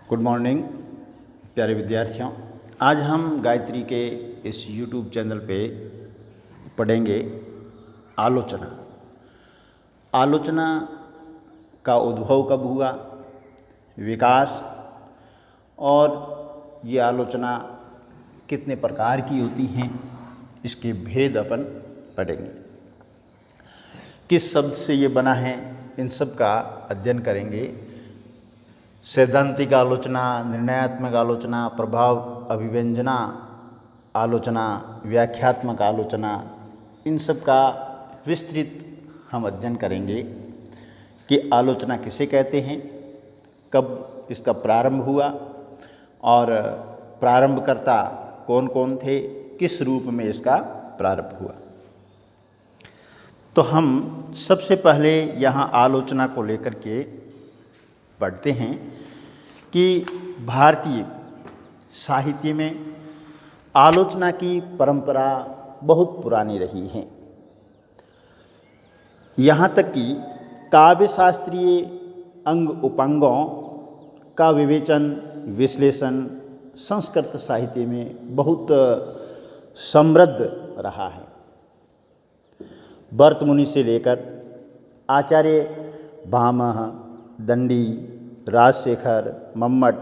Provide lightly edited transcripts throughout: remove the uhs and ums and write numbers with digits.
Good morning प्यारे विद्यार्थियों। आज हम गायत्री के इस YouTube चैनल पे पढ़ेंगे आलोचना। आलोचना का उद्भव कब हुआ, विकास, और ये आलोचना कितने प्रकार की होती हैं, इसके भेद अपन पढ़ेंगे। किस शब्द से ये बना है, इन सब का अध्ययन करेंगे। सैद्धांतिक आलोचना, निर्णयात्मक आलोचना, प्रभाव अभिव्यंजना आलोचना, व्याख्यात्मक आलोचना, इन सब का विस्तृत हम अध्ययन करेंगे कि आलोचना किसे कहते हैं, कब इसका प्रारंभ हुआ और प्रारंभकर्ता कौन कौन थे, किस रूप में इसका प्रारंभ हुआ। तो हम सबसे पहले यहाँ आलोचना को लेकर के पढ़ते हैं कि भारतीय साहित्य में आलोचना की परंपरा बहुत पुरानी रही है। यहाँ तक कि काव्य शास्त्रीय अंग उपांगों का विवेचन विश्लेषण संस्कृत साहित्य में बहुत समृद्ध रहा है। भरत मुनि से लेकर आचार्य भामह, दंडी, राजशेखर, मम्मट,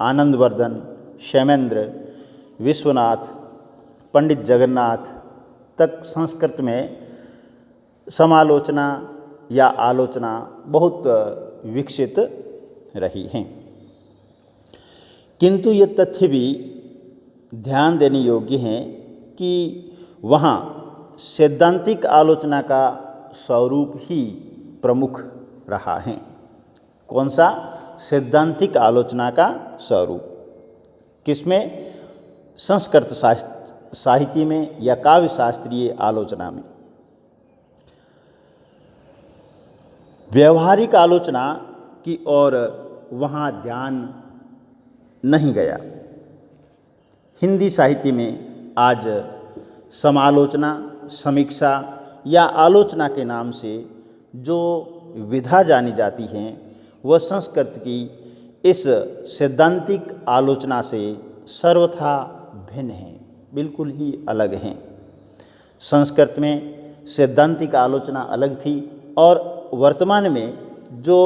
आनंदवर्धन, क्षेमेंद्र, विश्वनाथ, पंडित जगन्नाथ तक संस्कृत में समालोचना या आलोचना बहुत विकसित रही हैं। किंतु ये तथ्य भी ध्यान देने योग्य है कि वहाँ सैद्धांतिक आलोचना का स्वरूप ही प्रमुख रहा है। कौन सा? सैद्धांतिक आलोचना का स्वरूप। किसमें? संस्कृत साहित्य में या काव्य शास्त्रीय आलोचना में। व्यवहारिक आलोचना की ओर वहाँ ध्यान नहीं गया। हिंदी साहित्य में आज समालोचना, समीक्षा या आलोचना के नाम से जो विधा जानी जाती हैं वह संस्कृत की इस सैद्धांतिक आलोचना से सर्वथा भिन्न हैं, बिल्कुल ही अलग हैं। संस्कृत में सैद्धांतिक आलोचना अलग थी और वर्तमान में जो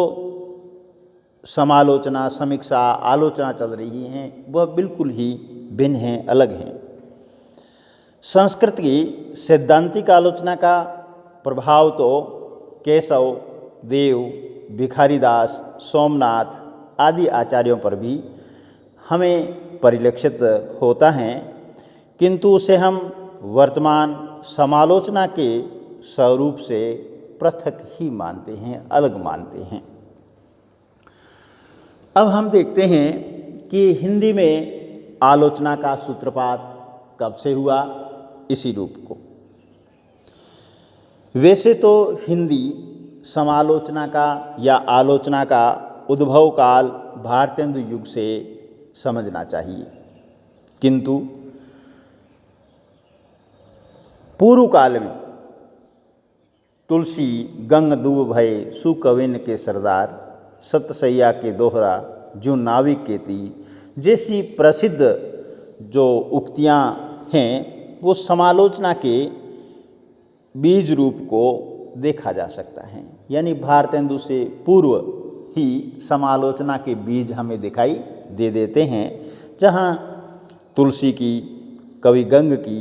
समालोचना, समीक्षा, आलोचना चल रही हैं वह बिल्कुल ही भिन्न हैं, अलग हैं। संस्कृत की सैद्धांतिक आलोचना का प्रभाव तो केशव, देव, भिखारीदास, सोमनाथ आदि आचार्यों पर भी हमें परिलक्षित होता है, किंतु उसे हम वर्तमान समालोचना के स्वरूप से पृथक ही मानते हैं, अलग मानते हैं। अब हम देखते हैं कि हिंदी में आलोचना का सूत्रपात कब से हुआ, इसी रूप को। वैसे तो हिंदी समालोचना का या आलोचना का उद्भव काल भारतेंदु युग से समझना चाहिए, किंतु पूर्व काल में तुलसी, गंग दूब भय, सुकविन के सरदार, सतसैया के दोहरा, जो नाविक के ती जैसी प्रसिद्ध जो उक्तियाँ हैं वो समालोचना के बीज रूप को देखा जा सकता है। यानी भारतेंदु से पूर्व ही समालोचना के बीज हमें दिखाई दे देते हैं, जहाँ तुलसी की, कवि गंग की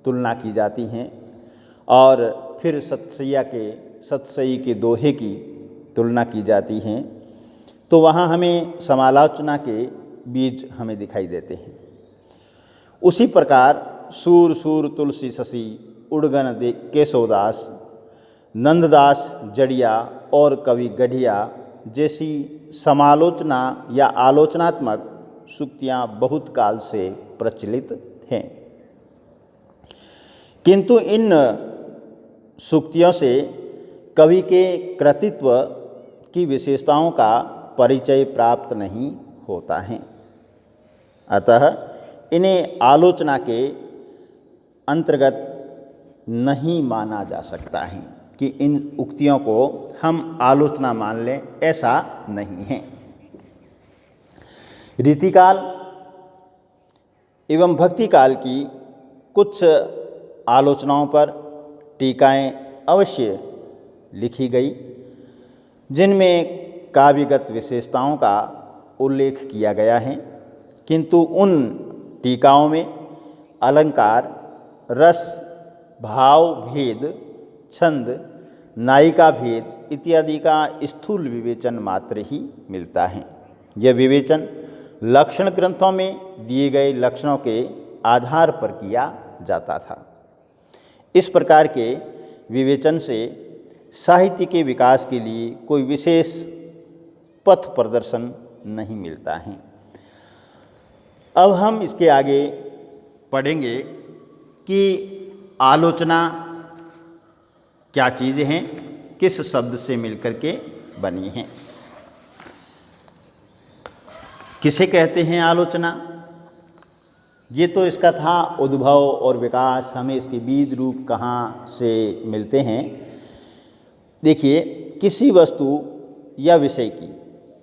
तुलना की जाती हैं और फिर सतसई के दोहे की तुलना की जाती हैं, तो वहाँ हमें समालोचना के बीज हमें दिखाई देते हैं। उसी प्रकार सूर सूर तुलसी शशि, उड़गन दे केशवदास, नंददास जड़िया और कवि गढ़िया जैसी समालोचना या आलोचनात्मक सूक्तियाँ बहुत काल से प्रचलित हैं, किंतु इन सूक्तियों से कवि के कृतित्व की विशेषताओं का परिचय प्राप्त नहीं होता है। अतः इन्हें आलोचना के अंतर्गत नहीं माना जा सकता है कि इन उक्तियों को हम आलोचना मान लें, ऐसा नहीं है। रीतिकाल एवं भक्ति काल की कुछ आलोचनाओं पर टीकाएं अवश्य लिखी गई, जिनमें काव्यगत विशेषताओं का उल्लेख किया गया है, किंतु उन टीकाओं में अलंकार, रस, भाव भेद, छंद, नायिका भेद इत्यादि का स्थूल विवेचन मात्र ही मिलता है। यह विवेचन लक्षण ग्रंथों में दिए गए लक्षणों के आधार पर किया जाता था। इस प्रकार के विवेचन से साहित्य के विकास के लिए कोई विशेष पथ प्रदर्शन नहीं मिलता है। अब हम इसके आगे पढ़ेंगे कि आलोचना क्या चीज़ हैं, किस शब्द से मिलकर के बनी हैं। किसे कहते हैं आलोचना? ये तो इसका था उद्भव और विकास, हमें इसके बीज रूप कहाँ से मिलते हैं। देखिए, किसी वस्तु या विषय की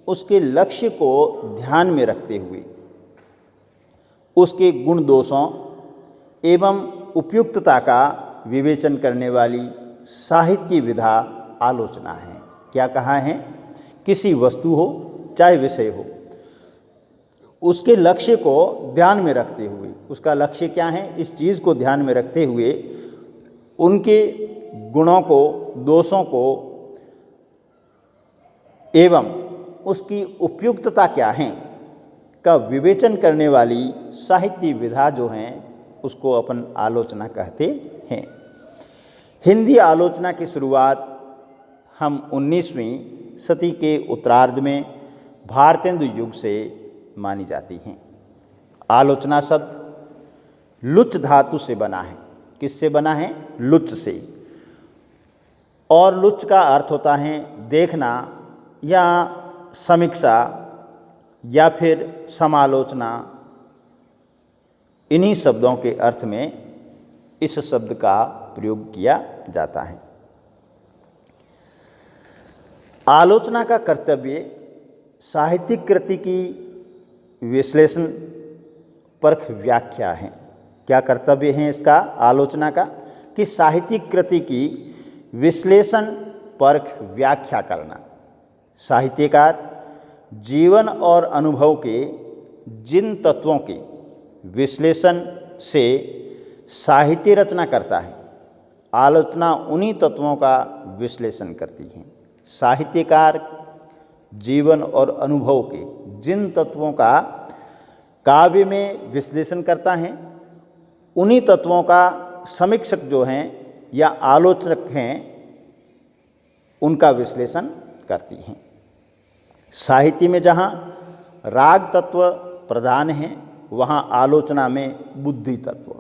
उसके लक्ष्य को ध्यान में रखते हुए उसके गुण दोषों एवं उपयुक्तता का विवेचन करने वाली साहित्य विधा आलोचना है। क्या कहा है? किसी वस्तु हो चाहे विषय हो, उसके लक्ष्य को ध्यान में रखते हुए, उसका लक्ष्य क्या है, इस चीज़ को ध्यान में रखते हुए उनके गुणों को, दोषों को एवं उसकी उपयुक्तता क्या है का विवेचन करने वाली साहित्य विधा जो हैं उसको अपन आलोचना कहते हैं। हिंदी आलोचना की शुरुआत हम 19वीं सदी के उत्तरार्ध में भारतेंदु युग से मानी जाती हैं। आलोचना शब्द लुच धातु से बना है। किससे बना है? लुच से। और लुच का अर्थ होता है देखना या समीक्षा या फिर समालोचना। इन्हीं शब्दों के अर्थ में इस शब्द का प्रयोग किया जाता है। आलोचना का कर्तव्य साहित्यिक कृति की विश्लेषण परख व्याख्या है। क्या कर्तव्य है इसका, आलोचना का? कि साहित्यिक कृति की विश्लेषण परख व्याख्या करना। साहित्यकार जीवन और अनुभव के जिन तत्वों के विश्लेषण से साहित्य रचना करता है, आलोचना उन्हीं तत्वों का विश्लेषण करती है। साहित्यकार जीवन और अनुभव के जिन तत्वों का काव्य में विश्लेषण करता है, उन्हीं तत्वों का समीक्षक जो हैं या आलोचक हैं उनका विश्लेषण करती हैं। साहित्य में जहाँ राग तत्व प्रधान है, वहाँ आलोचना में बुद्धि तत्व।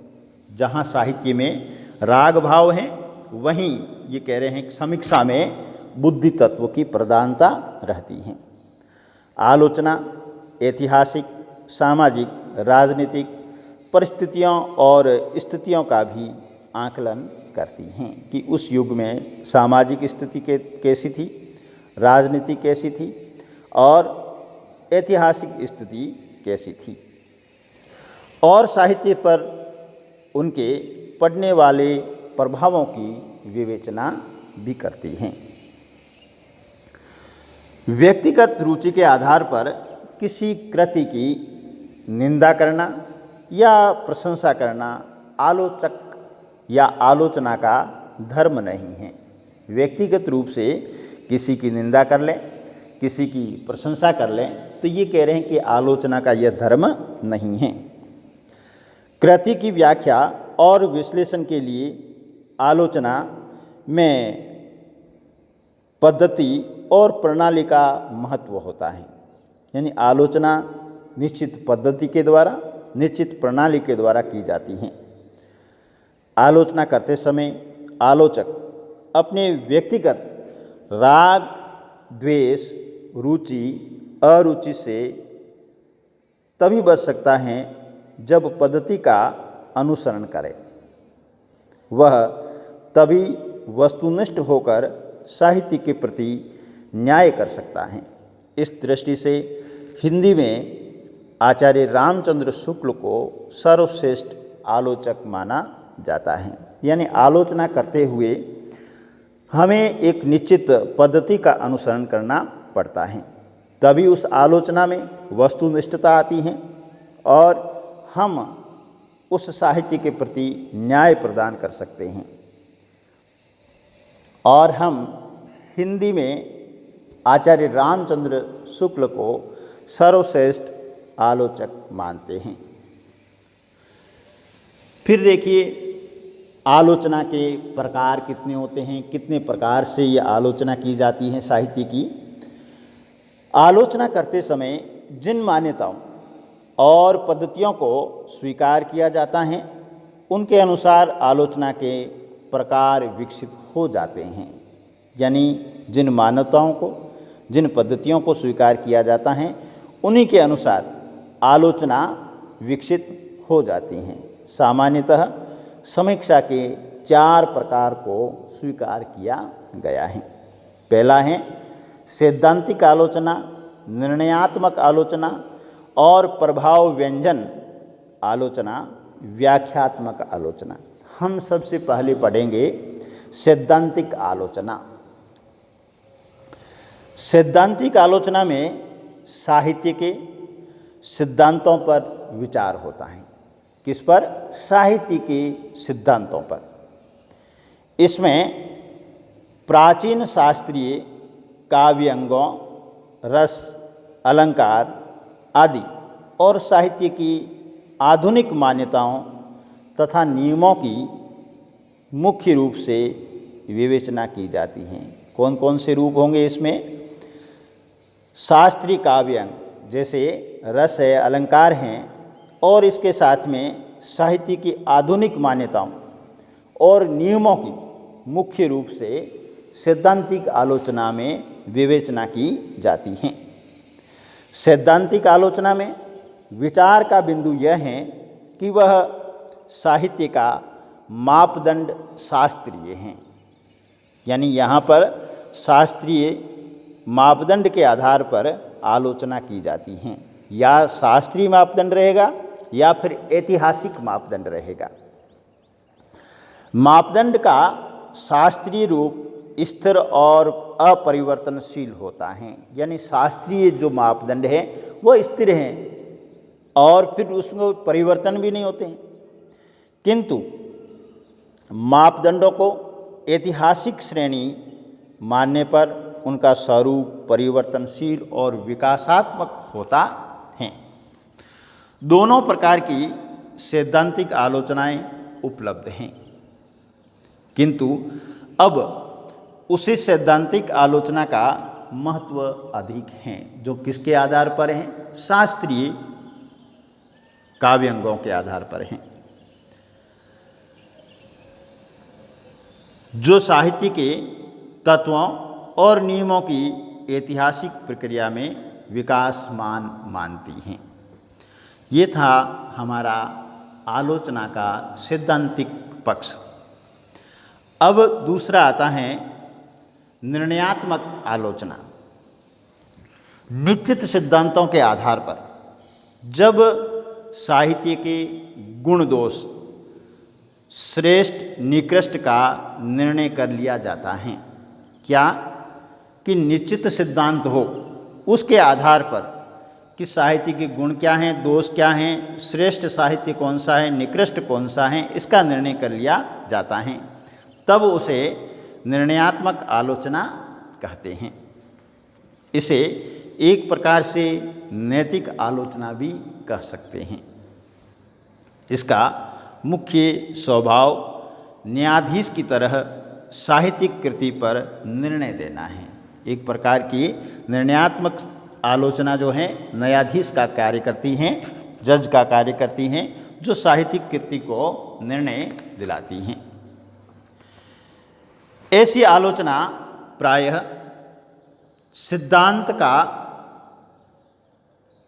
जहाँ साहित्य में राग भाव हैं, वहीं ये कह रहे हैं कि समीक्षा में बुद्धि तत्व की प्रधानता रहती है। आलोचना ऐतिहासिक, सामाजिक, राजनीतिक परिस्थितियों और स्थितियों का भी आकलन करती हैं कि उस युग में सामाजिक स्थिति कैसी थी, राजनीति कैसी थी और ऐतिहासिक स्थिति कैसी थी, और साहित्य पर उनके पड़ने वाले प्रभावों की विवेचना भी करती हैं। व्यक्तिगत रुचि के आधार पर किसी कृति की निंदा करना या प्रशंसा करना आलोचक या आलोचना का धर्म नहीं है। व्यक्तिगत रूप से किसी की निंदा कर लें, किसी की प्रशंसा कर लें, तो ये कह रहे हैं कि आलोचना का यह धर्म नहीं है। कृति की व्याख्या और विश्लेषण के लिए आलोचना में पद्धति और प्रणाली का महत्व होता है। यानी आलोचना निश्चित पद्धति के द्वारा, निश्चित प्रणाली के द्वारा की जाती हैं। आलोचना करते समय आलोचक अपने व्यक्तिगत राग, द्वेष, रुचि, अरुचि से तभी बच सकता है जब पद्धति का अनुसरण करे। वह तभी वस्तुनिष्ठ होकर साहित्य के प्रति न्याय कर सकता है। इस दृष्टि से हिंदी में आचार्य रामचंद्र शुक्ल को सर्वश्रेष्ठ आलोचक माना जाता है। यानी आलोचना करते हुए हमें एक निश्चित पद्धति का अनुसरण करना पड़ता है, तभी उस आलोचना में वस्तुनिष्ठता आती है और हम उस साहित्य के प्रति न्याय प्रदान कर सकते हैं। और हम हिंदी में आचार्य रामचंद्र शुक्ल को सर्वश्रेष्ठ आलोचक मानते हैं। फिर देखिए, आलोचना के प्रकार कितने होते हैं, कितने प्रकार से ये आलोचना की जाती है साहित्य की। आलोचना करते समय जिन मान्यताओं और पद्धतियों को स्वीकार किया जाता है, उनके अनुसार आलोचना के प्रकार विकसित हो जाते हैं। यानी जिन मान्यताओं को, जिन पद्धतियों को स्वीकार किया जाता है, उन्हीं के अनुसार आलोचना विकसित हो जाती हैं। सामान्यतः समीक्षा के 4 प्रकार को स्वीकार किया गया है। पहला है सैद्धांतिक आलोचना, निर्णयात्मक आलोचना और प्रभाव व्यंजन आलोचना, व्याख्यात्मक आलोचना। हम सबसे पहले पढ़ेंगे सैद्धांतिक आलोचना। सैद्धांतिक आलोचना में साहित्य के सिद्धांतों पर विचार होता है। किस पर? साहित्य के सिद्धांतों पर। इसमें प्राचीन शास्त्रीय काव्य अंगों, रस, अलंकार आदि और साहित्य की आधुनिक मान्यताओं तथा नियमों की मुख्य रूप से विवेचना की जाती है। कौन कौन से रूप होंगे इसमें? शास्त्रीय काव्य अंग जैसे रस है, अलंकार हैं, और इसके साथ में साहित्य की आधुनिक मान्यताओं और नियमों की मुख्य रूप से सैद्धांतिक आलोचना में विवेचना की जाती हैं। सैद्धांतिक आलोचना में विचार का बिंदु यह है कि वह साहित्य का मापदंड शास्त्रीय हैं। यानी यहाँ पर शास्त्रीय मापदंड के आधार पर आलोचना की जाती हैं। या शास्त्रीय मापदंड रहेगा या फिर ऐतिहासिक मापदंड रहेगा। मापदंड का शास्त्रीय रूप स्थिर और अपरिवर्तनशील होता है। यानी शास्त्रीय जो मापदंड है वो स्थिर हैं और फिर उसमें परिवर्तन भी नहीं होते हैं। किंतु मापदंडों को ऐतिहासिक श्रेणी मानने पर उनका स्वरूप परिवर्तनशील और विकासात्मक होता है। दोनों प्रकार की सैद्धांतिक आलोचनाएं उपलब्ध हैं, किंतु अब उसी सैद्धांतिक आलोचना का महत्व अधिक है, जो किसके आधार पर है? शास्त्रीय काव्यांगों के आधार पर हैं, जो साहित्य के तत्वों और नियमों की ऐतिहासिक प्रक्रिया में विकासमान मानती हैं। ये था हमारा आलोचना का सैद्धांतिक पक्ष। अब दूसरा आता है निर्णयात्मक आलोचना। निश्चित सिद्धांतों के आधार पर जब साहित्य के गुण दोष, श्रेष्ठ निकृष्ट का निर्णय कर लिया जाता है। क्या? कि निश्चित सिद्धांत हो, उसके आधार पर कि साहित्य के गुण क्या हैं, दोष क्या हैं, श्रेष्ठ साहित्य कौन सा है, निकृष्ट कौन सा है, इसका निर्णय कर लिया जाता है। तब उसे निर्णयात्मक आलोचना कहते हैं। इसे एक प्रकार से नैतिक आलोचना भी कह सकते हैं। इसका मुख्य स्वभाव न्यायाधीश की तरह साहित्यिक कृति पर निर्णय देना है। एक प्रकार की निर्णयात्मक आलोचना जो है न्यायाधीश का कार्य करती हैं, जज का कार्य करती हैं, जो साहित्यिक कृति को निर्णय दिलाती हैं। ऐसी आलोचना प्रायः सिद्धांत का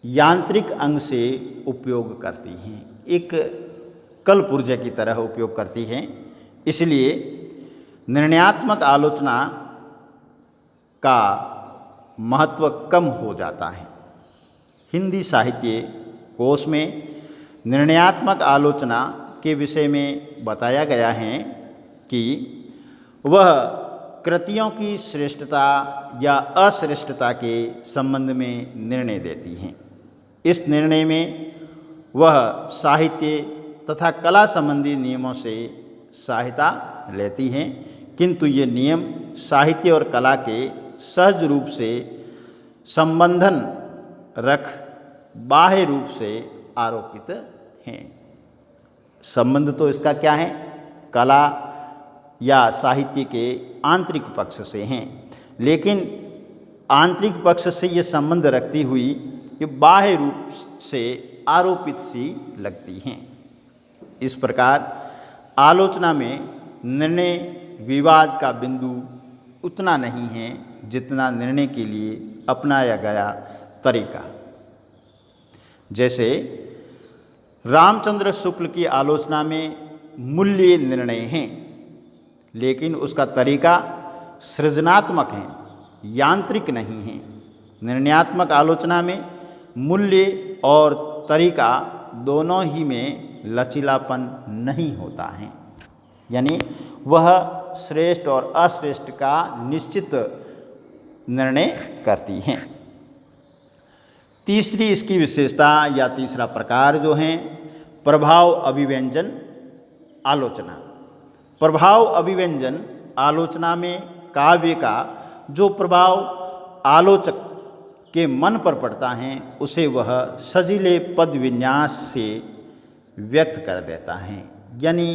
यांत्रिक अंग से उपयोग करती हैं, एक कलपुर्जे की तरह उपयोग करती हैं। इसलिए निर्णयात्मक आलोचना का महत्व कम हो जाता है। हिंदी साहित्य कोश में निर्णयात्मक आलोचना के विषय में बताया गया है कि वह कृतियों की श्रेष्ठता या अश्रेष्ठता के संबंध में निर्णय देती हैं। इस निर्णय में वह साहित्य तथा कला संबंधी नियमों से सहायता लेती हैं, किंतु ये नियम साहित्य और कला के सहज रूप से संबंधन रख बाह्य रूप से आरोपित हैं। संबंध तो इसका क्या है? कला या साहित्य के आंतरिक पक्ष से हैं, लेकिन आंतरिक पक्ष से ये संबंध रखती हुई ये बाह्य रूप से आरोपित सी लगती हैं। इस प्रकार आलोचना में निर्णय विवाद का बिंदु उतना नहीं है जितना निर्णय के लिए अपनाया गया तरीका। जैसे रामचंद्र शुक्ल की आलोचना में मूल्य निर्णय हैं, लेकिन उसका तरीका सृजनात्मक है, यांत्रिक नहीं है। निर्णयात्मक आलोचना में मूल्य और तरीका दोनों ही में लचीलापन नहीं होता है, यानी वह श्रेष्ठ और अश्रेष्ठ का निश्चित निर्णय करती हैं। तीसरी इसकी विशेषता या तीसरा प्रकार जो है प्रभाव अभिव्यंजन आलोचना। प्रभाव अभिव्यंजन आलोचना में काव्य का जो प्रभाव आलोचक के मन पर पड़ता है उसे वह सजीले पद विन्यास से व्यक्त कर देता है। यानी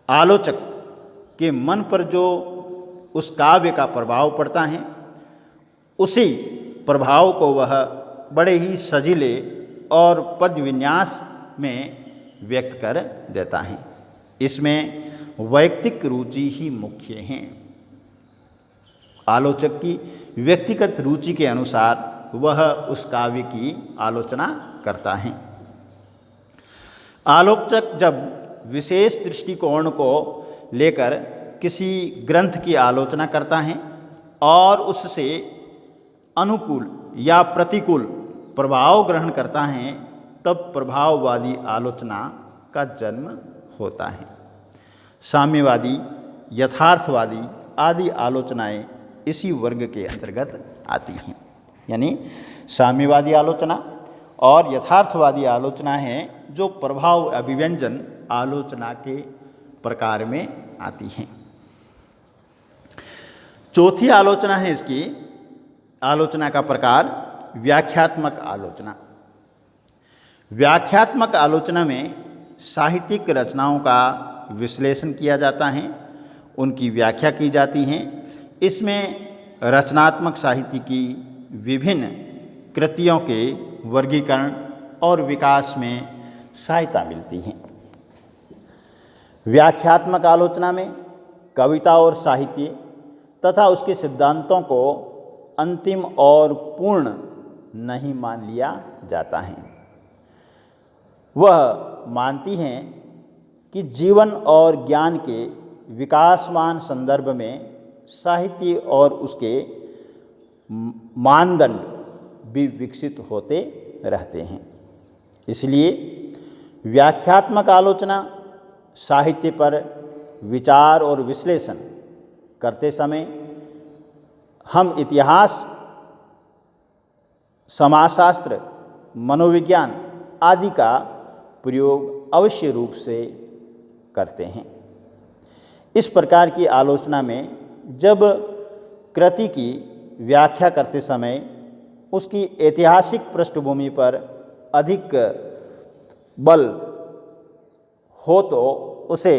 आलोचक के मन पर जो उस काव्य का प्रभाव पड़ता है उसी प्रभाव को वह बड़े ही सजीले और पद विन्यास में व्यक्त कर देता है। इसमें वैयक्तिक रुचि ही मुख्य है। आलोचक की व्यक्तिगत रुचि के अनुसार वह उस काव्य की आलोचना करता है। आलोचक जब विशेष दृष्टिकोण को लेकर किसी ग्रंथ की आलोचना करता है और उससे अनुकूल या प्रतिकूल प्रभाव ग्रहण करता है, तब प्रभाववादी आलोचना का जन्म होता है। साम्यवादी, यथार्थवादी आदि आलोचनाएं इसी वर्ग के अंतर्गत आती हैं। यानी साम्यवादी आलोचना और यथार्थवादी आलोचना है जो प्रभाव अभिव्यंजन आलोचना के प्रकार में आती हैं। चौथी आलोचना है इसकी आलोचना का प्रकार व्याख्यात्मक आलोचना। व्याख्यात्मक आलोचना में साहित्यिक रचनाओं का विश्लेषण किया जाता है, उनकी व्याख्या की जाती है। इसमें रचनात्मक साहित्य की विभिन्न कृतियों के वर्गीकरण और विकास में सहायता मिलती है। व्याख्यात्मक आलोचना में कविता और साहित्य तथा उसके सिद्धांतों को अंतिम और पूर्ण नहीं मान लिया जाता है। वह मानती हैं कि जीवन और ज्ञान के विकासमान संदर्भ में साहित्य और उसके मानदंड भी विकसित होते रहते हैं। इसलिए व्याख्यात्मक आलोचना साहित्य पर विचार और विश्लेषण करते समय हम इतिहास, समाजशास्त्र, मनोविज्ञान आदि का प्रयोग अवश्य रूप से करते हैं। इस प्रकार की आलोचना में जब कृति की व्याख्या करते समय उसकी ऐतिहासिक पृष्ठभूमि पर अधिक बल हो तो उसे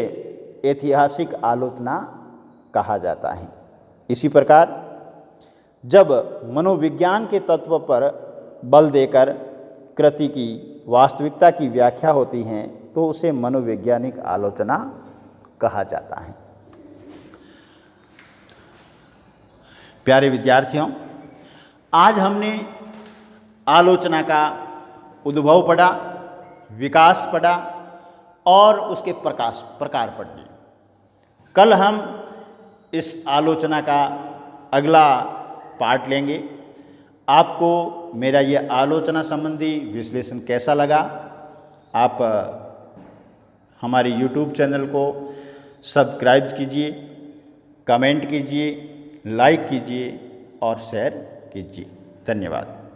ऐतिहासिक आलोचना कहा जाता है। इसी प्रकार जब मनोविज्ञान के तत्व पर बल देकर कृति की वास्तविकता की व्याख्या होती है तो उसे मनोवैज्ञानिक आलोचना कहा जाता है। प्यारे विद्यार्थियों, आज हमने आलोचना का उद्भव पढ़ा, विकास पढ़ा और उसके प्रकार पढ़ लिए। कल हम इस आलोचना का अगला पार्ट लेंगे। आपको मेरा ये आलोचना संबंधी विश्लेषण कैसा लगा? आप हमारे YouTube चैनल को सब्सक्राइब कीजिए, कमेंट कीजिए, लाइक कीजिए और शेयर कीजिए। धन्यवाद।